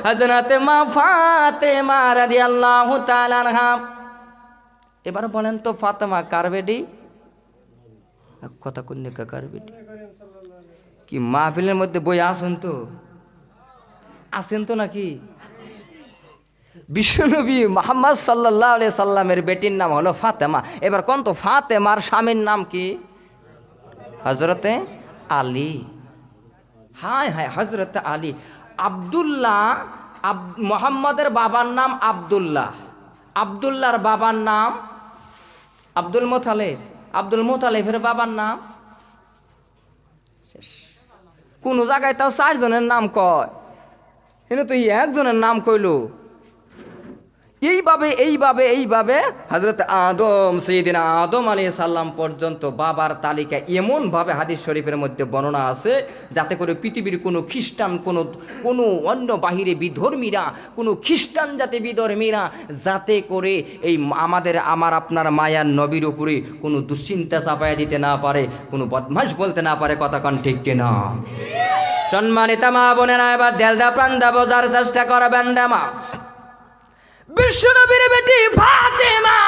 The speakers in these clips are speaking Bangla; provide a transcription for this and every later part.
হযরতে মা ফাতেমা রাদিয়াল্লাহু তাআলা আনহা। এবার বলেন তো ফাতেমা কার বেটি? কথা কন্যা কার বেটি? কি মাহফিলের মধ্যে বই আসেন তো? আসেন তো নাকি? বিশ্বনবী মুহাম্মদ সাল্লাল্লাহু আলাইহি সাল্লামের বেটির নাম হলো ফাতেমা। এবার কোন তো ফাতেমার স্বামীর নাম কি? হযরতে আলী। হায় হায়, হযরতে আলী। আব্দুল্লাহ, মুহাম্মদের বাবার নাম আব্দুল্লাহ, আব্দুল্লাহর বাবার নাম আব্দুল মুতালিব, আব্দুল মুতালিবের বাবার নাম শেষ। কোন জায়গায় তাও 4 জনের নাম কয়, এনে তো একজনের নাম কইলো। এইভাবে হযরত আদম, সাইয়েদিনা আদম আলাইহিস সালাম পর্যন্ত বাবার তালিকা এমনভাবে হাদিস শরীফের মধ্যে বর্ণনা আছে, যাতে করে পৃথিবীর কোনো খ্রিস্টান, কোনো অন্য বাহিরে বিধর্মীরা, কোনো খ্রিস্টান জাতি বিধর্মীরা যাতে করে এই আমার আপনার মায়ার নবীর উপরে কোনো দুশ্চিন্তা চাপায়া দিতে না পারে, কোনো বদমাশ বলতে না পারে। কথা কন ঠিক কিনা? সম্মানিত মা বোনেরা, এবার দেলদা প্রান্দা বোঝার চেষ্টা করবেন না মা। বিশ্বনবীর বেটি ফাতেমা,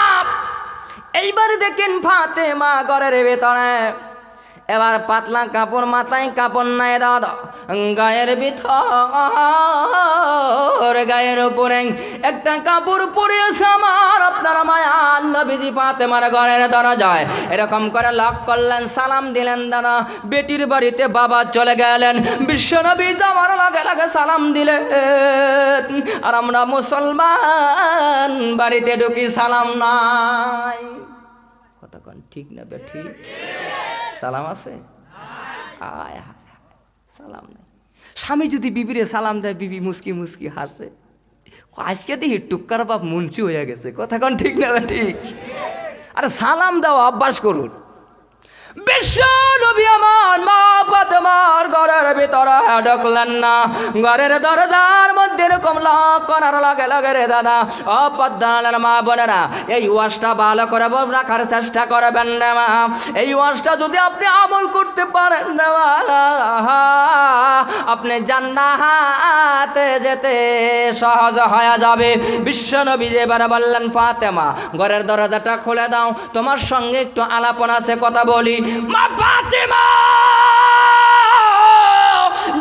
এইবার দেখেন ফাতেমা ঘরের ভেতরে এবার পাতলা কাপড়, মাথায় কাপড় নাই দাদা, গায়ের ভিতর গায়ের উপরে একটা কাপড় পরেছে আমার আপনার মায়ার নবীজি ফাতেমার ঘরের দরজায়। এরকম করে লক করলেন, সালাম দিলেন দাদা। বেটির বাড়িতে বাবা চলে গেলেন, বিশ্বনবী যাওয়ার লগে লগে সালাম দিলেন। আর আমরা মুসলমান বাড়িতে ঢুকি সালাম নাই। কতক্ষণ ঠিক না বেঠি? সালাম আছে? আয় সালাম নাই। স্বামী যদি বিবিরে সালাম দেয়, বিবি মুস্কি মুস্কি হাসে। আজকে দেখি টুক্কার বাপ মুন্সি হয়ে গেছে। কথা কোন ঠিক না ঠিক? আরে সালাম দাও, অভ্যাস করুন। বিশ্ব নবী আমার মা ফাতেমার ঘরের ভিতরে ঢুকলেন না। ঘরের দরজার মধ্যে এরকম লক করার লগে লগে রে দাদা, অপদ্দানের মা বোনেরা, এই ওয়াজটা ভালো করে রাখার চেষ্টা করবেন না মা। এই ওয়াজটা যদি আপনি আমল করতে পারেন না, আপনি জান্নাতে যেতে সহজ হয়ে যাবে। বিশ্ব নবী এবার বললেন, ফাতেমা ঘরের দরজাটা খুলে দাও, তোমার সঙ্গে একটু আলাপন আছে, কথা বলি। মা ফাতেমা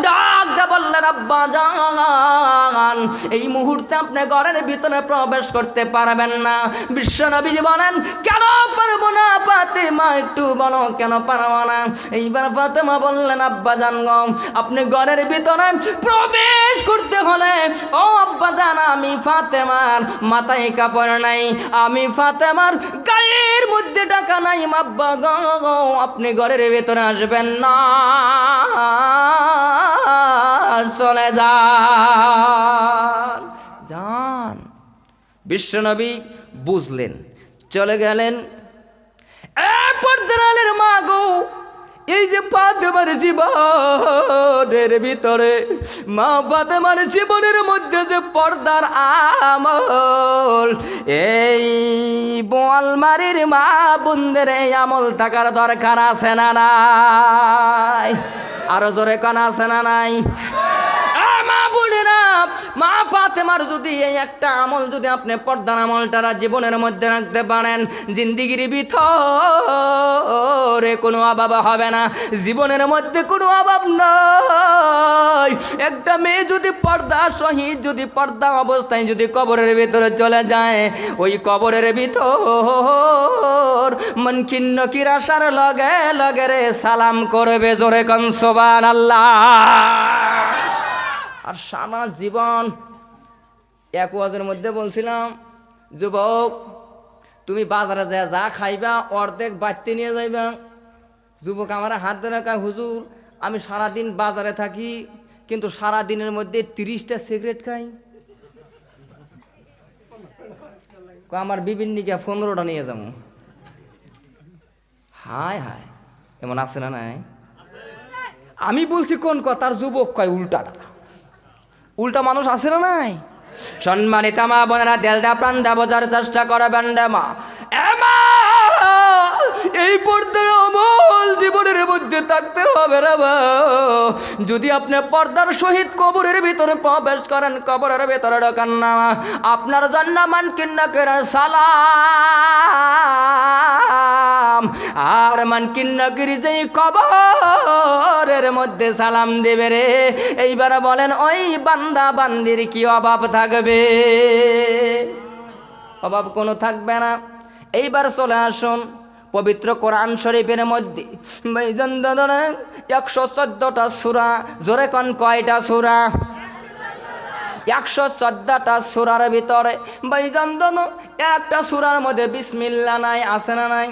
ডাক দে বললেন, আব্বা জান এই মুহূর্তে আপনি ঘরের ভিতরে প্রবেশ করতে পারবেন না। বিশ্বনবী বলেন, কেন পারবো না ফাতেমা, একটু বলো কেন পারবো না? এইবার ফাতেমা বললেন, আব্বা জান গো, আপনি ঘরের ভিতরে প্রবেশ করতে হলে, ও আব্বা জান আমি ফাতেমার মাথায় কাপড় নাই, আমি ফাতেমার গায়ের মধ্যে টাকা নাই, আব্বা গো আপনি ঘরের ভিতরে আসবেন না, চলে যান। বিশ্বনবী বুঝলেন, চলে গেলেন। পর্দার মা গো, এই যে ফাতেমার জীবনের ভিতরে, মা ফাতেমার জীবনের মধ্যে যে পর্দার আমল, এই বোয়ালমারির মা বোনদের এই আমল থাকার দরকার আছে না নাই? আরো জোরে কান আছে না নাই? মা বোনেরা, মা ফাতেমার যদি এই একটা আমল যদি আপনি পর্দার আমলটা জীবনের মধ্যে রাখতে পারেন, জিন্দিগির ভিতরে কোনো অভাব হবে না, জীবনের মধ্যে কোনো অভাব নয়। একটা মেয়ে যদি পর্দা সহিত, যদি পর্দা অবস্থায় যদি কবরের ভিতরে চলে যায়, ওই কবরের ভিতর মনকিন নকির আসার লগে লগে রে সালাম করবে, জোরে কোন সুবহানাল্লাহ। আর সারা জীবন এক ওয়াজের মধ্যে বলছিলাম, যুবক তুমি বাজারে যা খাইবা অর্ধেক বাড়তে নিয়ে যাইবা। যুবক আমার হাত ধরে কয়, হুজুর আমি সারাদিন বাজারে থাকি, কিন্তু সারা দিনের মধ্যে 30টা সিগারেট খাই। আমার বিভিন্ন 15টা নিয়ে যাবো। হায় হায়, এমন আছে না নাই? আমি বলছি কোন কথার, যুবক কয় উল্টাটা। উল্টা মানুষ আছে না নাই? সম্মানিত মা বোনেরা, দেলদা প্রান্দা বোঝার চেষ্টা করবেন রে মা। এই পর্দার আমল জীবনের মধ্যে থাকতে হবে রে বাবা। যদি আপনি পর্দার সহিত কবরের ভিতরে প্রবেশ করেন, কবরের ভিতরে ঢোকান না, আপনার জন্য মানকিন নাকিরের সালাম আর মানকিন নাকির যেই কবরের মধ্যে সালাম দেবে রে, এইবার বলেন ওই বান্দা বান্দির কি অভাব থাকবে? অভাব কোনো থাকবে না। এইবার চলে আসুন পবিত্র কোরআন শরীফের মধ্যে 114টা সূরা, জোরে কোন কয়টা সূরা? 114টা সূরার ভিতরে ভাইজান একটা সূরার মধ্যে বিসমিল্লাহ নাই, আছে না নাই?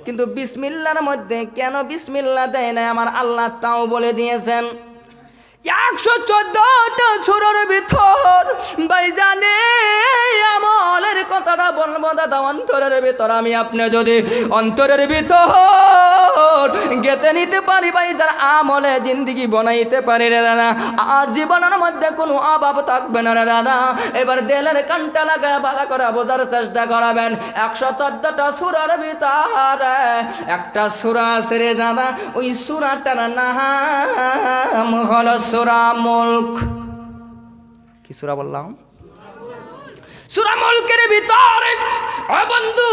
কিন্তু বিসমিল্লাহর মধ্যে কেন বিসমিল্লাহ দেয় না আমার আল্লাহ তাও বলে দিয়েছেন। 114টা সূরার ভিতর ভাইজানে আমলের কথাটা বলবো দাদা, অন্তরের ভিতর আমি আপনি যদি অন্তরের ভিতর গেতে নিতে পারি ভাইজান, আমলে জিন্দিগি বানাইতে পারি রে দাদা, আর জীবনের মধ্যে কোনো অভাব থাকবে না রে দাদা। এবার দেলের কানটা লাগায় ভালো করে বোঝার চেষ্টা করাবেন। 114টা সূরার ভিতরে একটা সূরা আছে রে দাদা, ওই সূরাটার নাম হলো সূরা মুলক। কি সূরা বললাম? সূরা মুলকের ভিতরে ও বন্ধু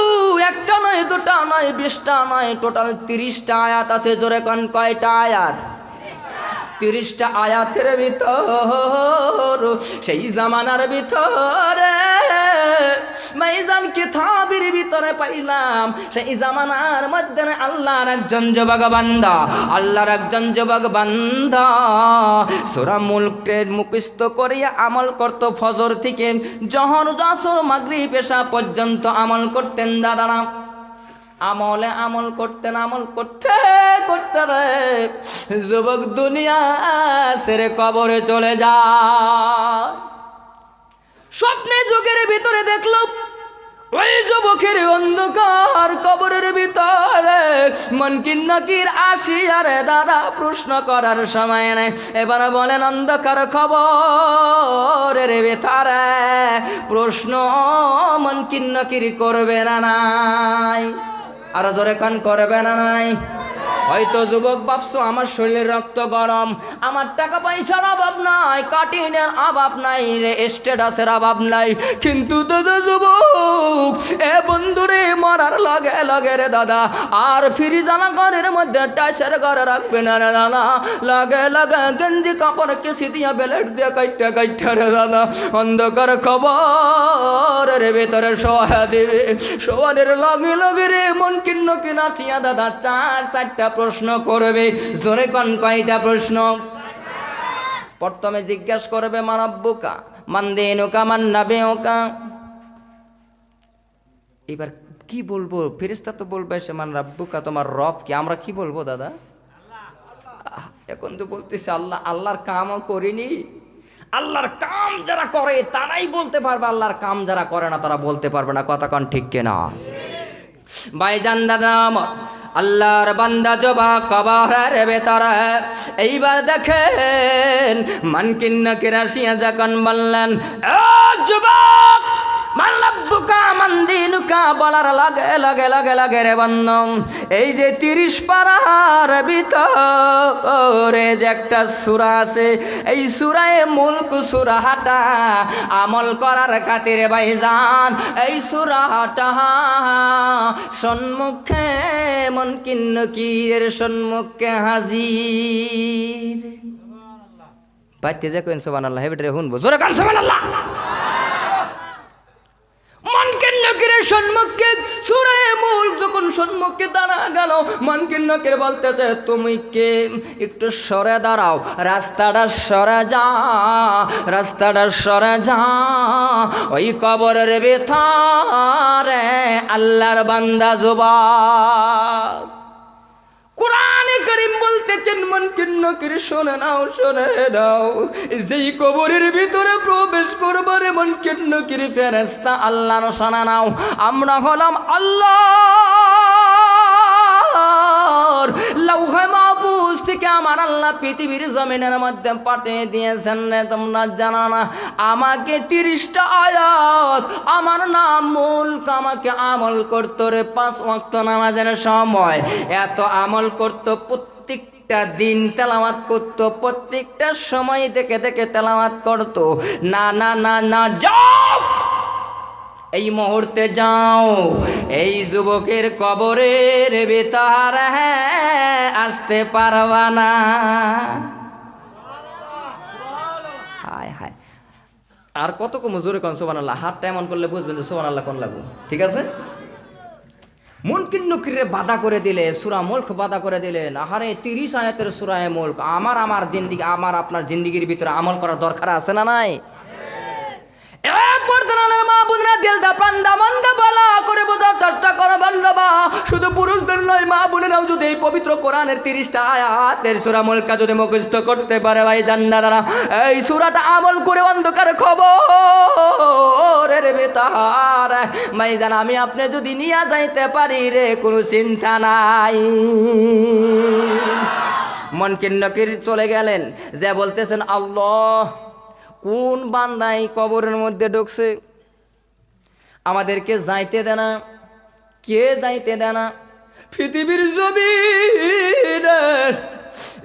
একটা নয়, দুটা নয়, 20টা নয়, টোটাল 30টা আয়াত আছে। জোরে কোন কয়টা আয়াত? 30টা আয়াতের ভিতর সেই জামানার ভিতরে মাইজান কিতাবের ভিতরে পাইলাম, সেই জামানার মধ্যে আল্লাহর একজন যুবক বান্দা, আল্লাহর একজন যুবক বান্দা সূরা মুলকের মুখস্থ করিয়া আমল করত। ফজর থেকে জহর, আসর, মাগরিব, এশা পর্যন্ত আমল করতেন দাদারা। আমল করতেন, আমল করতে করতে রে যুবক দুনিয়া ছেড়ে কবরে চলে যায়। স্বপ্নে যুগের ভিতরে দেখল ওই যুবকের অন্ধকার কবরের ভিতরে মুনকির নাকির আসিয়া রে দাদা প্রশ্ন করার সময় নেই। এবার বলেন অন্ধকার কবরের ভিতরে প্রশ্ন মুনকির নাকির করবে না নাই? আর জোরে কান করবে না নাই? হয়তো যুবক ভাবছো আমার শরীরের রক্ত গরম, আমার টাকা পয়সার অভাব নাই, কাটিনের অভাব নাই, স্ট্যাটাসের অভাব নাই, কিন্তু দাদা যুবক এ বন্ধুরে মরার লগে লগে রে দাদা আর ফ্রিজানা ঘরের মধ্যে টাইসের ঘরে রাখবে না রে দাদা, লগে লগে গঞ্জি কাপড় কেসি দিয়া বেলেট দিয়ে কাইটা কাইটা রে দাদা অন্ধকার খবরের ভেতরে শোয়া দেবে। শোয়াদের লগে লগে রে মুনকির নাকির আসিয়া দাদা 4-4টা প্রশ্ন করবে। জোরে কোন কয়টা প্রশ্ন? প্রথমে জিজ্ঞাসা করবে মান রাব্বুকা, মান দীনুকা, মান নাবিয়ুকা। এবার কি বলবো? ফেরেশতা তো বলবে সে মান রাব্বুকা, তোমার রব কি? আমরা কি বলবো দাদা? এখন তো বলতেছে আল্লাহ। আল্লাহর কামও করিনি। আল্লাহর কাম যারা করে তারাই বলতে পারবে, আল্লাহর কাম যারা করে না তারা বলতে পারবে না। কথা কোন ঠিক কিনা? ভাইজান দাদা আল্লাহর বান্দা জবাব কবরের ভেতরে। এইবার দেখেন মুনকির নাকির আসিয়া যখন বললেন ও যুবক মান রাব্বুকা মান দীনুকা বলার লগে লগে লগে লগে রে বন্ধু এই যে 30 পারার ভিতরে যে একটা সূরা আছে, এই সূরায়ে মুলক সূরাটা আমল করার খাতিরে ভাইজান এই সূরাটা সম্মুখে মুনকির নাকিরের সম্মুখে হাজির। পাইতে যে কোন সুবহানাল্লাহ হেবেটে শুনবো, জোরে কান সুবহানাল্লাহ। মুনকির নাকিরের সম্মুখে সূরায়ে মুলক যখন সম্মুখে দাঁড়া গেল, মুনকির নাকির বলতেছে তুমি কে? একটু সরে দাঁড়াও, রাস্তাটা সরে যা, রাস্তাটা সরে যা। ওই কবরের ভিতরে আল্লাহর বান্দা যুবক কোরআনে কারীম বলতেছেন মুনকির নাকির শুনে নাও, শুনে নাও, যেই কবরের ভিতরে প্রবেশ করবারে মুনকির নাকির ফেরেশতা আল্লাহর শোনা নাও, আমরা হলাম আল্লাহর লাউহে মাহফুজ থেকে নবীকে আমার আল্লাহ পৃথিবীর জমিনের মধ্যে পাঠিয়ে দিয়েছেন তোমরা জানো না? আমাকে 30টা আয়াত আমার নাম মুলক আমাকে আমল করতো রে 5 ওয়াক্ত নামাজের সময় এত আমল করতো প্রত্যেকটা দিন তেলাওয়াত করতো প্রত্যেকটা সময় দেখে দেখে তেলাওয়াত করতো না না না না যাও এই মুহূর্তে যাও এই যুবকের কবরের ভিতর আসতে পারবা না হায় হায় আর কত কম জোরে কোন সুবহানাল্লাহ হাতটা এমন করলে বুঝবেন যে সুবহানাল্লাহ কোন লাগবে ঠিক আছে মুনকির নকিরে বাধা করে দিলে সূরা মুলক বাধা করে দিলেন আহারে 30 আয়াতের সূরা মুলক আমার জিন্দেগি আমার আপনার জিন্দেগির ভিতরে আমল করার দরকার আছে না নাই শুধু পুরুষদের নয় মা বোনেরাও যদি এই পবিত্র কোরআনের 30টা আয়াতের সূরা মুলক যদি মুখস্থ করতে পারে ভাই জান্নারা এই সূরাটা আমল করে অন্ধকার খবরের ভিতর ভাই জান আমি আপনি যদি নিয়ে যাইতে পারি রে কোনো চিন্তা নাই মুনকির নকির চলে গেলেন যে বলতেছেন আল্লাহ কোন বান্দাই কবরের মধ্যে ঢুকছে আমাদেরকে যাইতে দেয় না কে যাইতে দেয় না পৃথিবীর জমিনের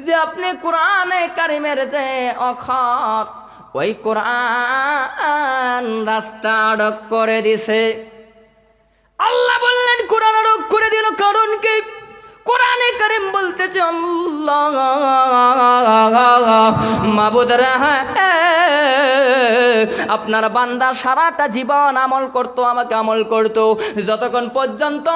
যে আপনি কোরআনে কারিমের যে অক্ষর ওই কোরআন রাস্তা আটক করে দিছে আল্লাহ বললেন কোরআন আটক করে দিল কারণ কি কোরআনে কারিম বলতেছে আল্লাহ মাবুদ আপনার বান্দা সারাটা জীবন আমল করতো আমাকে আমল করতো যতক্ষণ পর্যন্ত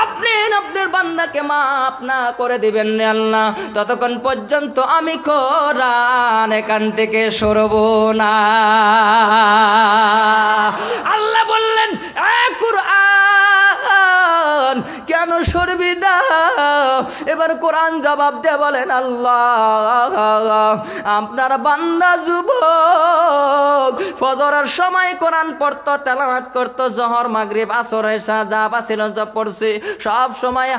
আপনি আপনার বান্দাকে মাফ না করে দিবেন না আল্লাহ ততক্ষণ পর্যন্ত আমি কোরআন এখান থেকে সরব না আল্লাহ বললেন কোরআন কেন সরবি না এবার কোরআন জবাব দিয়ে বলেন আল্লাহ আপনার বান্দা যুবক ফজরের সময় কোরআন পড়তো তেলাওয়াত করতো জোহর মাগরিব আসর এশা যা বাছিল সব পড়ছে সব সময়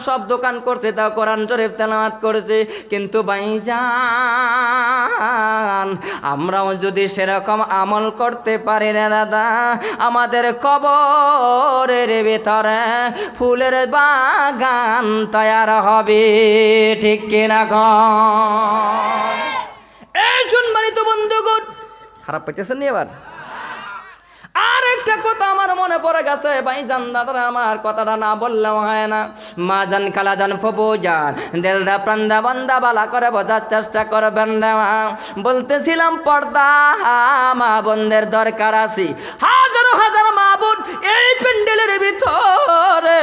সব দোকান করছে তা কোরআন শরীফ তেলাওয়াত করেছে কিন্তু ভাইজান আমরাও যদি সেরকম আমল করতে পারি না দাদা আমাদের কবরের ভিতরে ফুলের বাগান তৈয়ার হবে ঠিক কিনা এই সম্মানিত বন্ধুগণ খারাপ পাইতেছেন নি এবার আর একটা কথা আমার মনে পড়ে গেছে ভাইজান দাদারা আমার কথাটা না বললেও হয় না মা জান খালা জান ফবু জান দেলদা প্রান্দা বান্দা বালা করে বোঝার চেষ্টা করবেন না বলতেছিলাম পর্দা মা বোনদের দরকার আছে হাজার হাজার মা বোন এই প্যান্ডেলের ভিতরে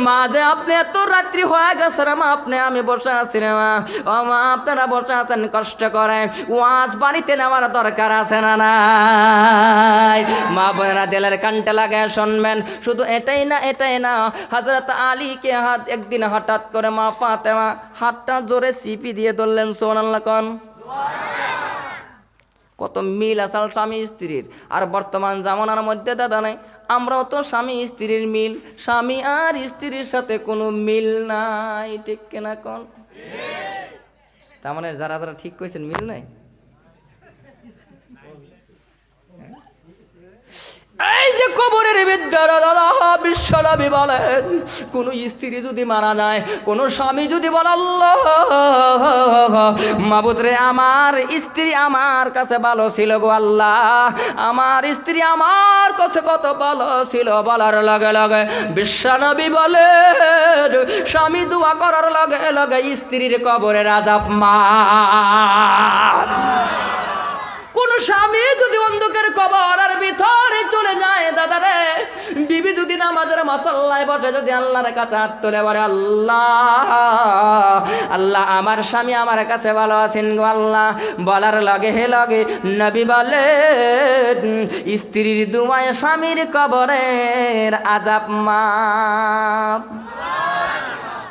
মা যে আপনি এত রাত্রি হয়ে গেছে রে মা আপনি আমি বসে আছি রে মা ও মা আপনারা বসে আছেন কষ্ট করে ওয়াজ বাড়িতে নেওয়ার দরকার আছে না নাই মা বোনেরা দিলের কানটা লাগায় শুনবেন শুধু এটাই না হযরত আলীকে একদিন হঠাৎ করে মা ফাতেমা হাতটা জোরে সিপি দিয়ে ধরলেন সুবহানাল্লাহ কোন কত মিল আসাল স্বামী স্ত্রীর আর বর্তমান জামানার মধ্যে দাদা নাই আমরাও তো স্বামী স্ত্রীর মিল স্বামী আর স্ত্রীর সাথে কোনো মিল নাই ঠিক কিনা কোন তার মানে যারা যারা ঠিক কইছেন মিল নাই এই যে কবরের ভিতরে দাদা বিশ্বনবী বলেন কোন স্ত্রী যদি মারা যায় কোন স্বামী যদি বলে আল্লাহ মাবুদ রে আমার স্ত্রী আমার কাছে ভালো ছিল গো আল্লাহ আমার স্ত্রী আমার কাছে কত ভালো ছিল বলার লগে লগে বিশ্বনবী বলেন স্বামী দোয়া করার লগে লগে স্ত্রীর কবরের আযাব মার কোন স্বামী যদি অন্ধকার কবরের ভিতরে চলে যায় দাদা রে বিবি যদি নামাজের মুসল্লায় বসে যদি আল্লাহর কাছে হাত তুলে বলে আল্লাহ আল্লাহ আমার স্বামী আমার কাছে ভালো আছেন গো আল্লাহ বলার লগে লগে নবী বলে স্ত্রীর দুয়ায় স্বামীর কবরের আযাব মাফ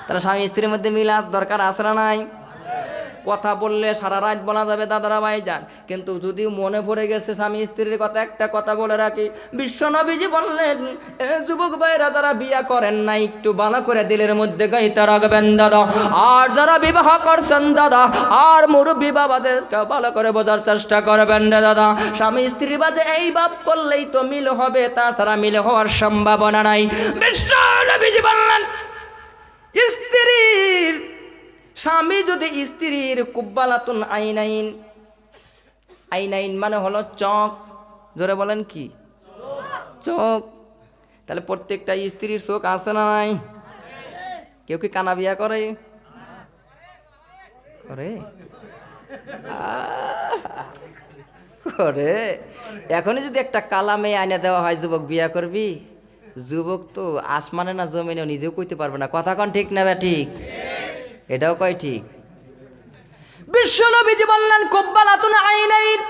তাহলে স্বামী স্ত্রীর মধ্যে মিলাদ দরকার আছে না নাই কথা বললে সারা রাত বলা যাবে দাদারা ভাইজান, কিন্তু যদি মনে পড়ে গেছে স্বামী স্ত্রীর কথা, একটা কথা বলে রাখি, বিশ্বনবীজি বললেন এ যুবক ভাইরা যারা বিয়া করেন না একটু ভালো করে দিলের মধ্যে গাইতে রাখবেন দাদা, আর যারা বিবাহ করছেন দাদা আর মুরব্বী বাবাদেরকে ভালো করে বোঝার চেষ্টা করবেন রে দাদা। স্বামী স্ত্রীর বাজে এই বাপ করলেই তো মিল হবে, তাছাড়া মিল হওয়ার সম্ভাবনা নাই। বিশ্বনবীজি বললেন স্ত্রীর স্বামী যদি স্ত্রীর কুব্বালাতুন আইনাইন, আইনাইন মানে হলো চোখ, জোরে বলেন কি চোখ, তাহলে প্রত্যেকটা স্ত্রীর চোখ আছে না নাই? কেউ কি কানা বিয়া করে? করে করে এখনই যদি একটা কালা মেয়ে আইনা দেওয়া হয়, যুবক বিয়া করবি? যুবক তো আসমানে না জমিনেও নিজেও কইতে পারবে না। কথা কন ঠিক না বে ঠিক? এটাও কয় ঠিক। বিশ্বনবীজি বললেন কুব্বালাতুন আইনাইন,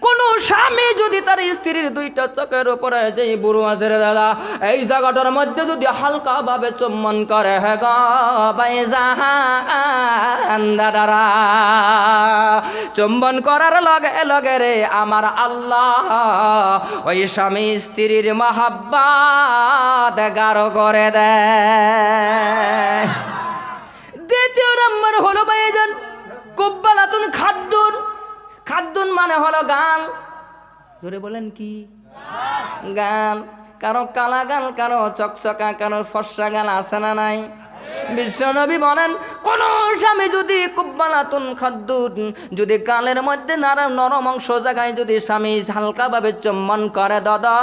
কোন স্বামী যদি তার স্ত্রীর দুইটা চোখের উপরে যে বুড়ো আছে রে দাদা, এই জায়গাটার মধ্যে যদি হালকা ভাবে চুম্বন করে হে গো ভাইজান দাদারা, চুম্বন করার লগে লগে রে আমার আল্লাহ ওই স্বামী স্ত্রীর মাহাব্বাত গাঢ় করে দেয়। দ্বিতীয় নম্বর হলো ভাইজান কুব্বালাতুন খাদ্দুন। খাদ্দুন মানে হলো গান, ধরে বলেন কি গান, কারো কালা গান, কারো চকচকা, কারো ফর্সা গান আছে না নাই? বিশ্বনবী বলেন কোন স্বামী যদি কুব্বালাতুন খাদ্দুন, যদি গালের মধ্যে নরম অংশ জায়গায় যদি স্বামী হালকাভাবে চুম্বন করে দাদা,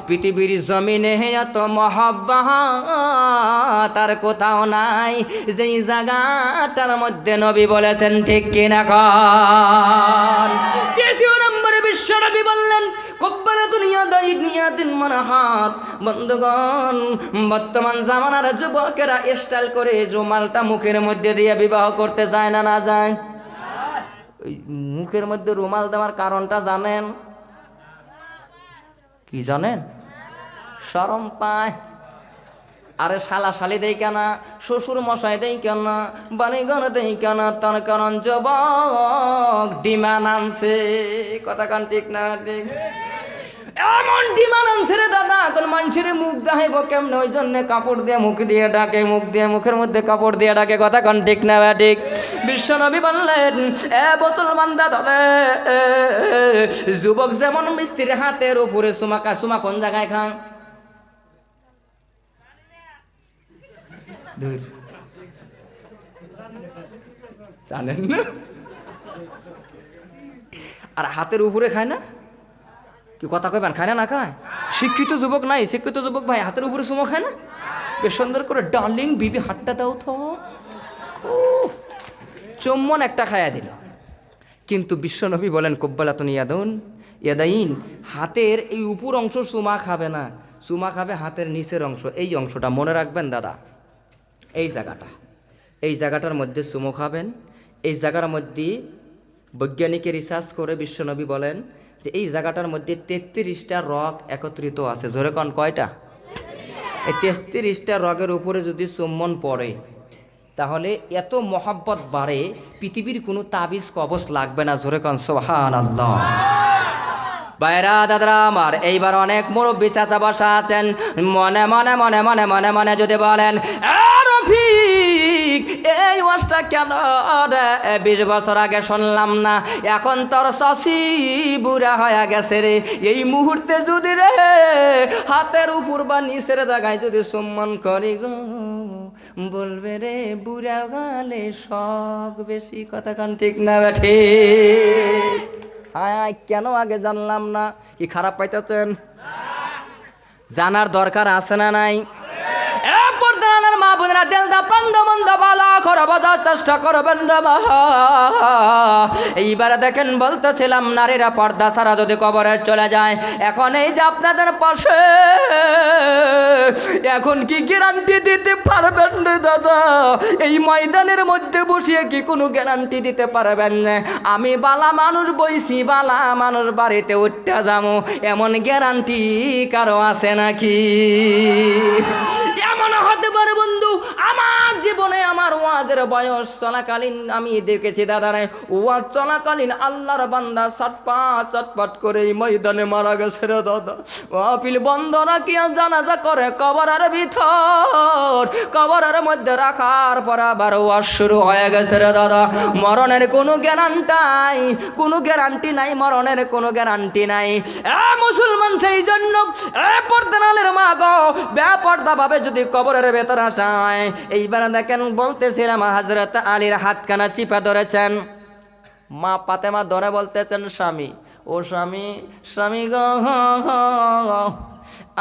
পৃথিবীর জমিনে এত মহাব্বত তার কোথাও নাই যেই জায়গাটার মধ্যে নবী বলেছেন, ঠিক কিনা কন? তৃতীয় নম্বরে বিশ্বনবী বললেন কুব্বালাতুন ইয়াদিন মানে হাত। বন্ধুগণ, বর্তমান জামানার যুবকেরা স্টাইল করে রুমালটা মুখের মধ্যে দিয়ে বিবাহ করতে যায় না, না যায়? ওই মুখের মধ্যে রুমাল দেওয়ার কারণটা জানেন কি? জানেন? শরম পায়। আরে শালা শালি দেই কেনা, শ্বশুর মশাই দেই কেনা, বাড়িঘর দেই কেনা, তার কারণ যুবক ডিমান আনছে। কথা কান ঠিক না ঠিক? এমন ডিমান আনছে রে দাদা, এখন মানুষের মুখ দেখাইব কেমনে, ওই জন্য কাপড় দিয়ে মুখ দিয়ে ডাকে, মুখ দিয়ে মুখের মধ্যে কাপড় দিয়ে ডাকে। কথা কান ঠিক না ঠিক? বিশ্বনবী বললেন এ মুসলমান দাদা, যুবক যেমন স্ত্রীর হাতের উপরে সুমা কোন জায়গায় খান? জানেন না? আর হাতের উপরে খায় না? কি কথা কইবেন, খায় না? না খায়? শিক্ষিত যুবক নাই, শিক্ষিত যুবক ভাই হাতের উপরে সুমো খায় না? বেশ সুন্দর করে ডার্লিং বিবি হাতটা দাও তো, চুম্বন একটা খায়া দিল। কিন্তু বিশ্বনবী বলেন কুব্বালাতুন ইয়াদাইন, হাতের এই উপর অংশ সুমা খাবে না, সুমা খাবে হাতের নিচের অংশ। এই অংশটা মনে রাখবেন দাদা, এই জায়গাটার মধ্যে সুমো খাবেন। এই জায়গার মধ্যে বৈজ্ঞানিকে রিসার্চ করে বিশ্বনবী বলেন যে এই জায়গাটার মধ্যে 33টা রগ একত্রিত আছে। জোরে কন কয়টা? এই 33টা রগের উপরে যদি চুম্বন পড়ে তাহলে এত মহাব্বত বাড়ে, পৃথিবীর কোনো তাবিজ কবচ লাগবে না। জোরে কন সুবহানাল্লাহ। বাইরা দাদারা আমার, এইবার অনেক মুরব্বী চাচা বসা আছেন, মনে মনে মনে মনে মনে মনে যদি বলেন রফিক এই ওয়াজটা কেন 20 বছর আগে শুনলাম না, এখন তোর চাচি বুড়া হয়ে গেছে রে, এই মুহূর্তে যদি রে হাতের উপর বা নিচের জায়গায় যদি সম্মান করি গো, বলবে রে বুড়া গালে শখ বেশি। কথা কান ঠিক না ঠিক? হায় কেন আগে জানলাম না? কি খারাপ পাইতেছেন? জানার দরকার আছে না নাই? মা বোনেরা দিল দা প্রান্ত মন্দ বালা করে বোঝার চেষ্টা করবেন না। এইবারে দেখেন বলতেছিলাম নারীরা পর্দা ছাড়া যদি কবরে চলে যায়, এখন এই যে আপনাদের পাশে, এখন কি গ্যারান্টি দিতে পারবেন রে দাদা? এই ময়দানের মধ্যে বসিয়ে কি কোনো গ্যারান্টি দিতে পারবেন না? আমি বালা মানুষ বইছি, বালা মানুষ বাড়িতে উঠতে যাবো, এমন গ্যারান্টি কারো আছে নাকি? এমন হতে পারে বন্ধু আমার জীবনে আমার ওয়াজের বয়স চলাকালীন আমি দেখেছি দাদারে, ওয়াজ চলাকালীন আল্লাহর বান্দা চটপট করে এই ময়দানে মারা গেছে রে দাদা। মাহফিল বন্ধ রাখিয়া জানাজা করে কবরের ভিতর, কবরের মধ্যে রাখার পর আবার ওয়াজ শুরু হয়ে গেছে রে দাদা। মরণের কোনো গ্যারান্টি নাই, মরণের কোনো গ্যারান্টি নাই। মুসলমান সেই জন্য পর্দানালের মা গো, বেপর্দা ভাবে যদি কবরের ভেতর আসা হয়, এইবার দেখেন বলতেছিলাম হযরত আলীর হাতখানা চিপা ধরেছেন, মা ফাতেমা ধরে বলতেছেন, স্বামী ও স্বামী গো,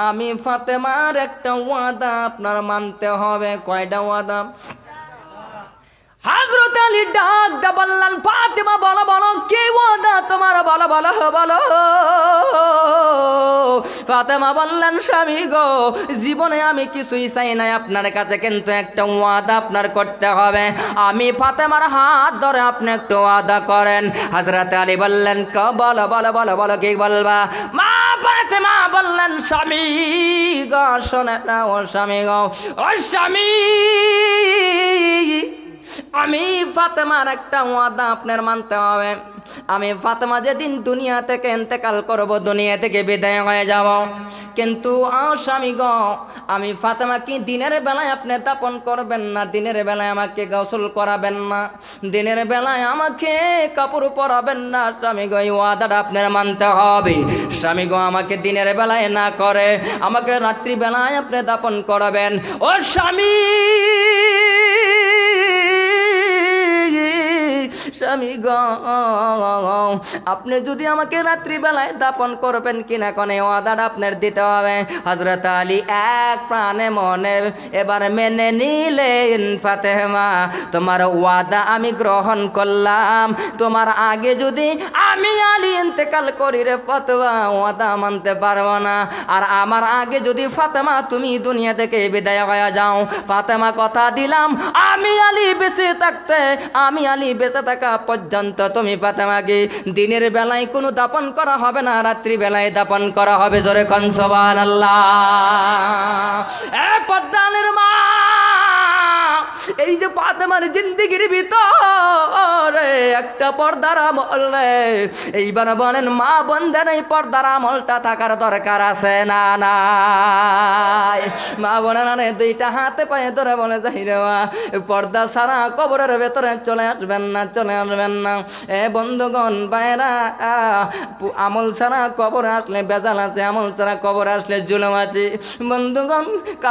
আমি ফাতেমার একটা ওয়াদা আপনার মানতে হবে। কয়টা ওয়াদা? হযরত আলী ডাক দা বললেন, ফাতেমা বলো বলো কি ওয়াদা তোমার, বলো বলো বলো। ফাতেমা বললেন, স্বামী গো, জীবনে আমি কিছুই চাই নাই আপনার কাছে, কিন্তু একটা ওয়াদা আপনার করতে হবে। আমি ফাতেমার হাত ধরে আপনি একটু ওয়াদা করেন। হযরত আলী বললেন, বলো বলো বলো বলো কি বলবা? মা ফাতেমা বললেন, স্বামী গো শোনে না, ও স্বামী গো, ও স্বামী, আমি ফাতেমার একটা ওয়াদা আপনার মানতে হবে। আমি ফাতেমা যেদিন দুনিয়া থেকে ইন্তেকাল করব, দুনিয়া থেকে বিদায় হয়ে যাব, কিন্তু স্বামী গো, আমি ফাতেমা কি দিনের বেলায় আপনি দাপন করবেন না, দিনের বেলায় আমাকে গোসল করাবেন না, দিনের বেলায় আমাকে কাপড় পরাবেন না। স্বামী গো, এই ওয়াদাটা আপনার মানতে হবে। স্বামী গো, আমাকে দিনের বেলায় না করে আমাকে রাত্রি বেলায় আপনি দাপন করাবেন। ও স্বামী, স্বামী গো, আপনি যদি আমাকে রাত্রিবেলায় দাপন করবেন কিনা কোন ওয়াদাটা আপনার দিতে হবে। হযরত আলী এক প্রাণে মনে এবার মেনে নিলেন, ফাতেমা তোমার ওয়াদা আমি গ্রহণ করলাম, তোমার আগে যদি আমি আলী ইন্তেকাল করি রে ফাতেমা, ওয়াদা মানতে পারবো না। আর আমার আগে যদি ফাতেমা তুমি দুনিয়া থেকে বিদায় হয়ে যাও, ফাতেমা কথা দিলাম, আমি আলী বেঁচে থাকতে, আমি আলী বেঁচে থাকা পর্যন্ত তুমি ফাতেমাকে দিনের বেলায় কোনো দাপন করা হবে না, রাত্রি বেলায় দাপন করা হবে। জোরে কোন সুবহানাল্লাহ। পর্দানের মা, এই যে ফাতেমার জিন্দেগির ভিতরে একটা পর্দার আমল রে, এইবার বলেন মা বোনদের এই পর্দার আমলটা থাকার দরকার আছে না নাই? মা বোনেরা দুইটা হাতে পায়ে ধরে বলে, যাই রে মা, পর্দা ছাড়া কবরের ভেতরে চলে আসবেন না, চলে আসবেন না। বন্ধুগণ ভাইরা, আমল ছাড়া কবর আসলে বেজাল আছে, আমল ছাড়া কবর আসলে জুলুম আছে। বন্ধুগণ,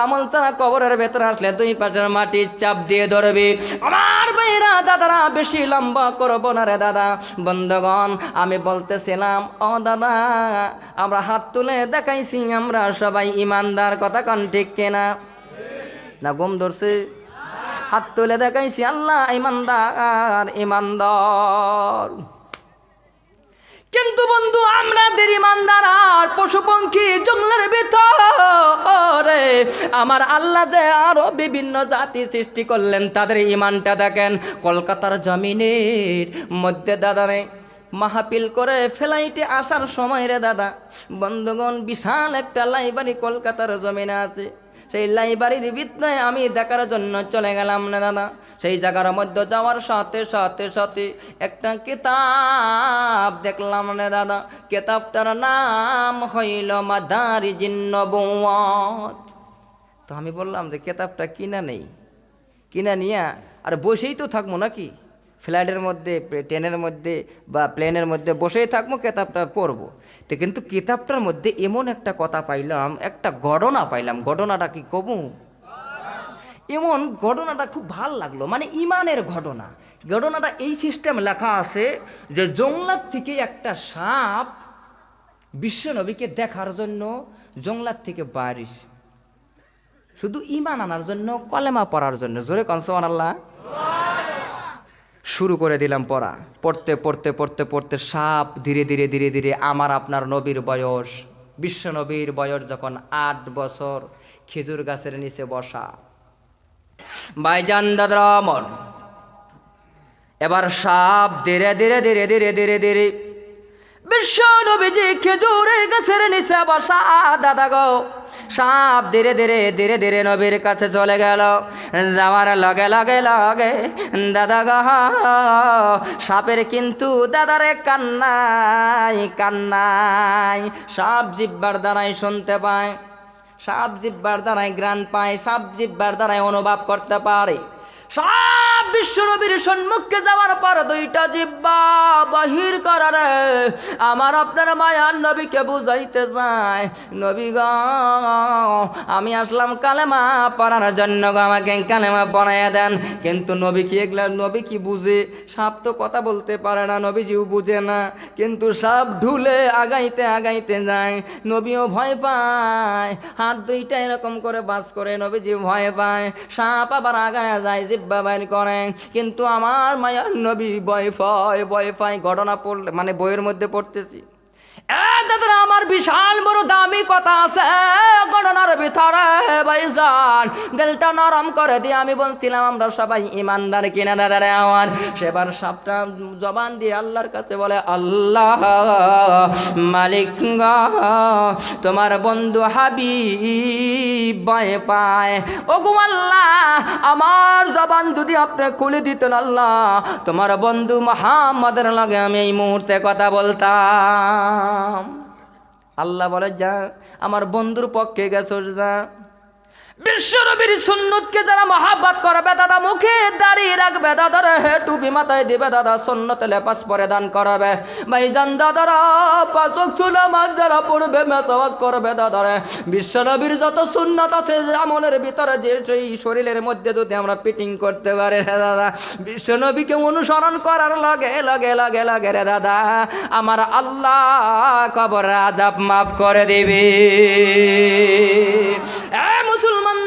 আমল ছাড়া কবরের ভেতরে আসলে দুই পাশের মাটির চাপ দিয়ে ধরবে। আমার ভাইরা দাদারা, বেশি লম্বা করবো না রে দাদা। বন্ধুগণ, আমি বলতেছিলাম, ও দাদা, আমরা হাত তুলে দেখাইছি আমরা সবাই ইমানদার, কথা কন ঠিক কিনা? না গম ধরছে? হাত তুলে দেখাইছি আল্লাহ ইমানদার, ইমানদার। কিন্তু বন্ধু, আমাদের ইমানদার আর পশু পঙ্খী জঙ্গলের ভিতরে আমার আল্লাহ যে আরো বিভিন্ন জাতি সৃষ্টি করলেন, তাদের ইমানটা দেখেন। কলকাতার জমিনের মধ্যে দাদারে মাহফিল করে ফ্লাইটে আসার সময় রে দাদা, বন্ধুগণ, বিশাল একটা লাইব্রেরি কলকাতার জমিনে আছে। সেই লাইব্রেরির ভিতরে আমি দেখার জন্য চলে গেলাম না দাদা। সেই জায়গার মধ্যে যাওয়ার সাথে সাথে সাথে একটা কিতাব দেখলাম না দাদা। কিতাবটার নাম হইল মাদারিজিন নবুওয়াত। তো আমি বললাম যে কিতাবটা কিনা নেই, কিনা নিয়া আর বসেই তো থাকবো নাকি, ফ্লাইটের মধ্যে, ট্রেনের মধ্যে বা প্লেনের মধ্যে বসেই থাকবো, কিতাবটা পড়বো। তো কিন্তু কিতাবটার মধ্যে এমন একটা কথা পাইলাম, একটা ঘটনা পাইলাম। ঘটনাটা কি কবু? এমন ঘটনাটা খুব ভাল লাগলো, মানে ইমানের ঘটনা। ঘটনাটা এই সিস্টেম লেখা আছে যে জঙ্গলার থেকে একটা সাপ বিশ্বনবীকে দেখার জন্য জঙ্গলার থেকে বারিশ, শুধু ইমান আনার জন্য, কলেমা পড়ার জন্য। জোরে কোন সুবহানাল্লাহ। শুরু করে দিলাম পড়া। পড়তে পড়তে পড়তে পড়তে সাপ ধীরে ধীরে ধীরে ধীরে আমার আপনার নবীর বয়স, বিশ্ব নবীর বয়স যখন 8 বছর, খেজুর গাছের নিচে বসা। ভাইজান দাদা আমার, এবার সাপ ধীরে ধীরে ধীরে ধীরে ধীরে ধীরে বিশ্ব নবীজি খেজুরের গাছের নিচে বসা দাদা গো, সাপ ধীরে ধীরে ধীরে ধীরে নবীর কাছে চলে গেল। যাওয়ার লগে লগে লগে দাদা গো, সাপের কিন্তু দাদারে কান্নাই কান্নাই। সাপ জিব্বার দ্বারাই শুনতে পায়, সাপ জিব্বার দ্বারাই ঘ্রাণ পায়, সাপ জিব্বার দ্বারাই অনুভব করতে পারে। সাপ বিশ্বনবীর সম্মুখে যাওয়ার পর দুইটা জিব্বা বাহির করারে আমার আপনার মায়ার নবীকে বুঝাইতে যায়, নবী গো আমি আসলাম কালেমা পড়ার জন্য, আমাকে কালেমা পড়াইয়া দেন। কিন্তু নবী কি এগুলা, নবী কি বুঝে? সাপ তো কথা বলতে পারে না, নবীজিও বুঝে না, কিন্তু সাপ ঢুলে আগাইতে আগাইতে যায়, নবীও ভয় পায়, হাত দুইটা এরকম করে বাস করে, নবীজি ভয় পায়। সাপ আবার আগায়া যায়, জিব্বা বাইর করে, কিন্তু আমার মায়ার নবী ভয় পায়। ঘটনা পড়লে মানে বইয়ের মধ্যে পড়তেছি। দাদারা আমার বিশাল বড় দামি কথা আছে ঘটনার ভিতরে ভাইজান, দিলটা নরম করে দিয়ে আমি বলছিলাম আমরা সবাই ইমানদার কিনা দাদারে আমার। সেবার সাপটা জবান দিয়ে আল্লাহর কাছে বলে, আল্লাহ মালিক গো, তোমার বন্ধু হাবিব ভয় পায়, ওগো আল্লাহ আমার জবান যদি আপনি খুলে দিতেন আল্লাহ, তোমার বন্ধু মুহাম্মদের লগে আমি এই মুহূর্তে কথা বলতাম। আল্লাহ বলে, যা আমার বন্ধুর পক্ষে গেছো যা। বিশ্বনবীর সুন্নতকে যারা মহাব্বত করবে দাদা, মুখে দাঁড়িয়ে রাখবে দাদারে, টুপি মাথায় দিবে দাদা, সুন্নতে লেপাস পরে দান করাবে ভাইজান দাদারা, পাঁচ ওয়াক্ত নামাজ যারা পড়বে মেসাওয়াক করবে দাদারে, বিশ্বনবীর যত সুন্নত আছে আমলের ভিতরে যে সেই শরীরের মধ্যে যদি আমরা ফিটিং করতে পারি রে দাদা, বিশ্বনবীকে অনুসরণ করার লগে লগে লগে লগে রে দাদা আমার আল্লাহ কবর আযাব মাফ করে দিবে। মুসলমান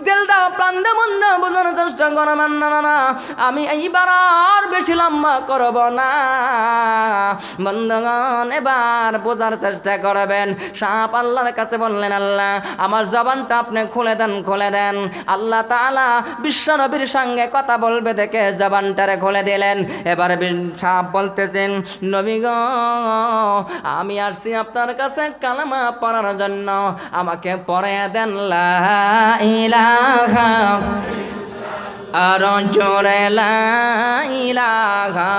দিলটা প্রাণ মন বোঝানোর চেষ্টা করবেন না, আমি এইবার আর বেশি লম্বা করব না বন্ধুগণ, এবার বোঝার চেষ্টা করবেন। সাপ আল্লাহর কাছে বললেন, আল্লাহ আমার জবানটা আপনি খুলে দেন খুলে দেন। আল্লাহ তাআলা বিশ্বনবীর সঙ্গে কথা বলবে দেখে জবানটারে খুলে দিলেন। এবার সাপ বলতেছেন, নবী গো আমি আসছি আপনার কাছে কালেমা পড়ার জন্য, আমাকে পড়ে দেন লা ইলাহা, আর জোরে লা ইলাহা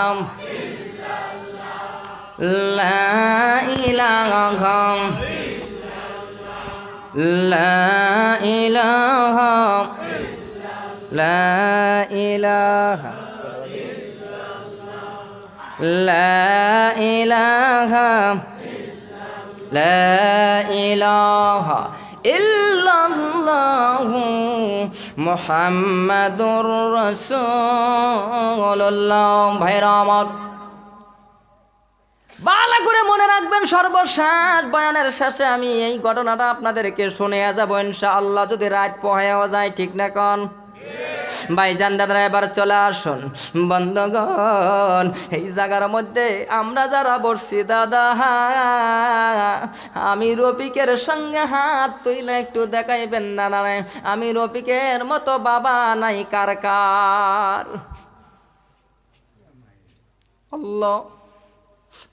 লা ইলাহা লা ইলাহা লা ইলাহা লা ইলাহা লা ইলাহা ইল্লাল্লাহু মুহাম্মাদুর রাসূলুল্লাহ। ভাইরা আমার ভালো করে মনে রাখবেন, সর্বশেষ বয়ানের শেষে আমি এই ঘটনাটা আপনাদেরকে শুনে যাবো ইনশাআল্লাহ, যদি রাত পোহায়ও যায়, ঠিক না কোন ভাইজান দাদারা? এবার চলে আসুন বন্ধুগণ, এই জায়গার মধ্যে আমরা যারা বসছি দাদা, আমি রফিকের সঙ্গে হাত তুইলে একটু দেখাইবেন না না, আমি রফিকের মতো বাবা নাই কার কার? আল্লাহ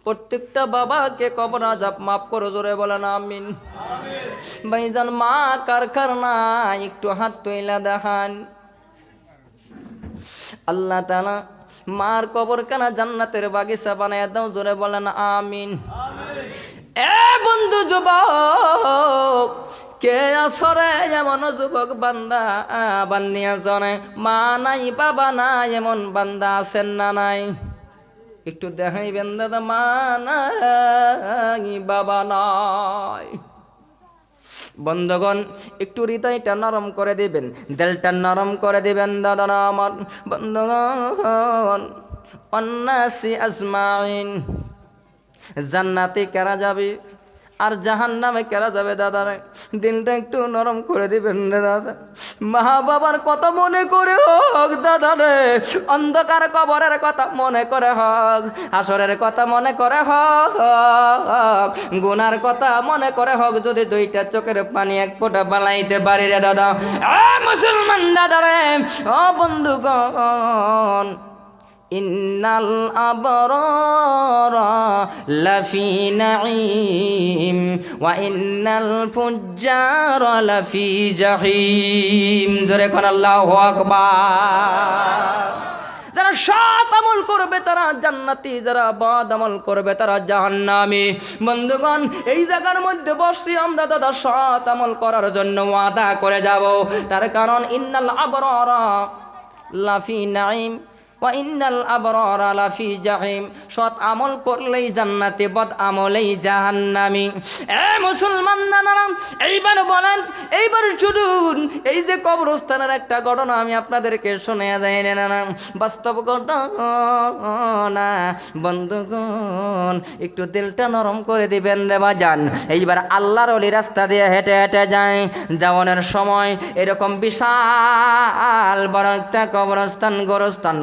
প্রত্যেকটা বাবাকে কবর আযাব মাফ করো, জোরে বলেন আমিন। ভাইজান মা কার কার নাই একটু হাত তুইলা দেখান। আল্লাহ তাআলা মার কবর কানা জান্নাতের বাগিচা বানায় দাও, জোরে বলেন আমিন। এ বন্ধু যুবক কে আসরে এমন যুবক বান্দা বান্দিয়া জনে, মা নাই বাবা নাই এমন বান্দা আছেন না নাই? একটু দেখাইবেন দাদা, মা নাই বাবা নাই। বন্ধুগণ একটু হৃদয়টা নরম করে দিবেন, দিলটা নরম করে দিবেন দাদারা আমার। বন্ধুগণ অন্নাসি আজমাইন, জান্নাতে কারা যাবে আর জাহান্নামে কারা যাবে দাদারা? দিনটা একটু নরম করে দিবেন রে দাদা। মা বাবার কথা মনে করে হোক দাদা রে, অন্ধকার কবরের কথা মনে করে হোক, হাসরের কথা মনে করে হোক, গুনার কথা মনে করে হোক, যদি দুইটা চোখের পানি এক ফোঁটা বালাইতে পারি রে দাদা, মুসলমান দাদা রে, ও বন্ধুগণ ইন্নাল আবরারা লাফি নাঈম ওয়া ইন্নাল ফুজ্জারা লাফি জাহিম। জোরে কোন আল্লাহু আকবার। যারা সৎ আমল করবে তারা জান্নাতি, যারা বদ আমল করবে তারা জাহান্নামী। বন্ধুগণ, এই জায়গার মধ্যে বসছি আমরা দাদা সৎ আমল করার জন্য ওয়াদা করে যাব। তার কারণ ইন্নাল আবরারা লাফি নাঈম ওয়া ইন্নাল আবরারা লাফি জাহিম। সৎ আমল করলেই জান্নাতে, বদ আমলেই জাহান্নামী। এ মুসলমান নানারা, এইবার বলেন, এইবার শুনুন, এই যে কবরস্থানের একটা ঘটনা আমি আপনাদেরকে শোনা যায় না, বাস্তব ঘটনা। বন্ধুগণ, একটু দিলটা নরম করে দিবেন রে বাজান। এইবার আল্লাহর ওলি রাস্তা দিয়ে হেঁটে হেঁটে যায়, যাওয়ানোর সময় এরকম বিশাল বড় একটা কবরস্থান, গোরস্থান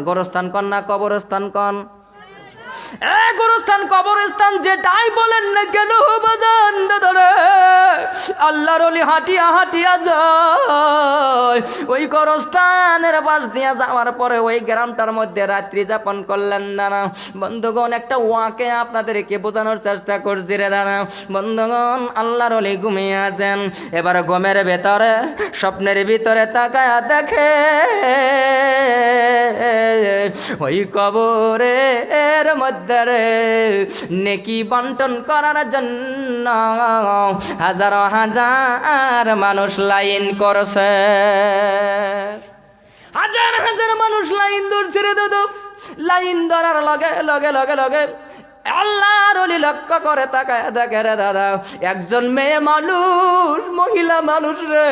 কন না কবরস্থান কন, গোরস্থান কবরস্থান যেটাই বলেন না কেন বাজান দাদারে, আল্লাহর ওলি হাঁটিয়া হাঁটিয়া যায়। ওই গোরস্থানের পাশ দিয়া যাওয়ার পরে ওই গ্রামটার মধ্যে রাত্রি যাপন করলেন দাদা। বন্ধুগণ, একটা ওয়াকে আপনাদেরকে বোঝানোর চেষ্টা করছি রে দাদা। বন্ধুগণ, আল্লাহর ওলি ঘুমিয়ে আছেন। এবার ঘুমের ভেতরে, স্বপ্নের ভিতরে তাকায়া দেখে ওই কবরের মধ্যে রে নেকি বন্টন করার জন্য হাজার হাজার মানুষ লাইন করছে। হাজার হাজার মানুষ লাইন ধরছে রে দাদা। লাইন ধরার লগে লগে লগে লগে আল্লাহর ওলি লক্ষ্য করে তাকায় দেখে রে দাদা, একজন মেয়ে মানুষ, মহিলা মানুষ রে,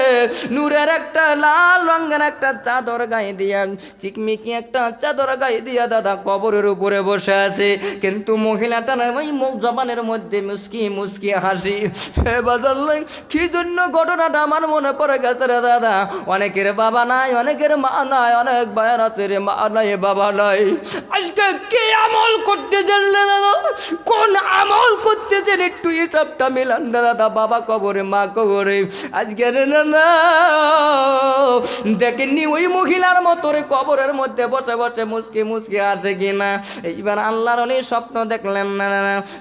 নূরের একটা লাল রঙের একটা চাদর গায়ে দিয়া, চিকমিকি একটা চাদর গায়ে দিয়া দাদা কবরের উপরে বসে আছে। কিন্তু মহিলাটা না ওই মুখ জবানের মধ্যে মুস্কি মুস্কি হাসি। হে বাজাল্লাই, কি জন্য ঘটনাটা আমার মনে পড়ে গেছে রে দাদা। অনেকের বাবা নাই, অনেকের মা নাই, অনেক ভাইয়ের আছে রে মা নাই বাবা নাই। আজকে কে আমল করতে জানলে দাদা, কোন আমল করতেছেন একটু হিসাবটা মিলান দাদা। বাবা কবরে, মা কবরে। আজকে না দেখেননি ওই মহিলার মতো রে কবরের মধ্যে বসে বসে মুসকি মুসকি আসে কিনা। এইবার আল্লাহর ওলি স্বপ্ন দেখলেন না,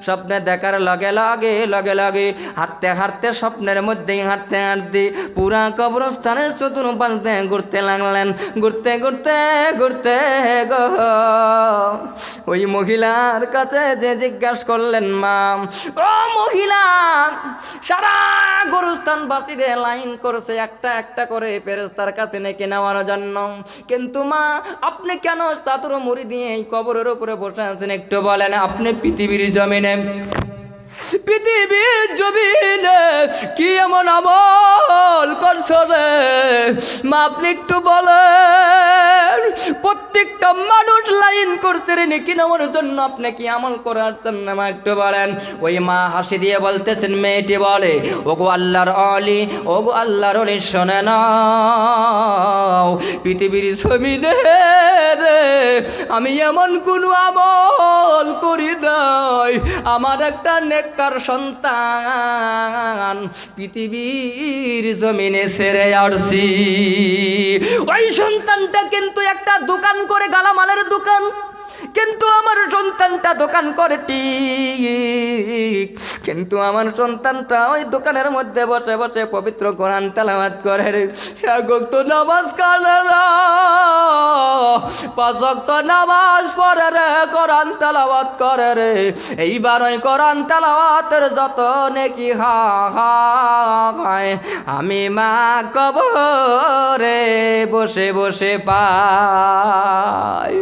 স্বপ্নে দেখার লগে লগে লগে লগে হাঁটতে হাঁটতে, স্বপ্নের মধ্যেই হাঁটতে হাঁটতে পুরা কবরস্থানের চতুর্পাশে ঘুরতে লাগলেন। ঘুরতে ঘুরতে ঘুরতে গো ওই মহিলার কাছে যে জিজ্ঞাসা করলেন, মা ও মহিলা, সারা গোরস্থান বাসীরে লাইন করেছে একটা একটা করে ফেরেশতার কাছে নেকি নেওয়ার জন্য, কিন্তু মা আপনি কেন চাদর মুড়ি দিয়ে এই কবরের উপরে বসে আছেন একটু বলেন। আপনি পৃথিবীর জমিনে কি এমন আমল করছো রে মা, আপনি একটু বলেন। প্রত্যেকটা মানুষ লাইন করছে রে নেকি নেওয়ার জন্য, আপনি কি আমল করে আসছেন না মা একটু বলেন। ওই মা হাসি দিয়ে বলতেছেন, মেয়েটি বলে, ওগো আল্লাহর ওলি, ওগো আল্লাহর ওলি, শোনে নাও, পৃথিবীর জমিনে রে আমি এমন কোনো আমল করি নাই। আমার একটা নেককার সন্তান পৃথিবীর জমিনে ছেড়ে আসছি। ওই সন্তানটা কিন্তু একটা দোকান করে, গালামালের দোকান, কিন্তু আমার সন্তানটা দোকান করে ঠিক, কিন্তু আমার সন্তানটা ওই দোকানের মধ্যে বসে বসে পবিত্র কোরআন তেলাওয়াত করে রে। এক ওয়াক্ত নামাজ কালে না, 5 ওয়াক্ত নামাজ পড়ে রে, কোরআন তেলাওয়াত করে রে। এইবার ওই কোরআন তেলাওয়াতের যত নেকি হায় আমি মা কবরে বসে বসে পাই।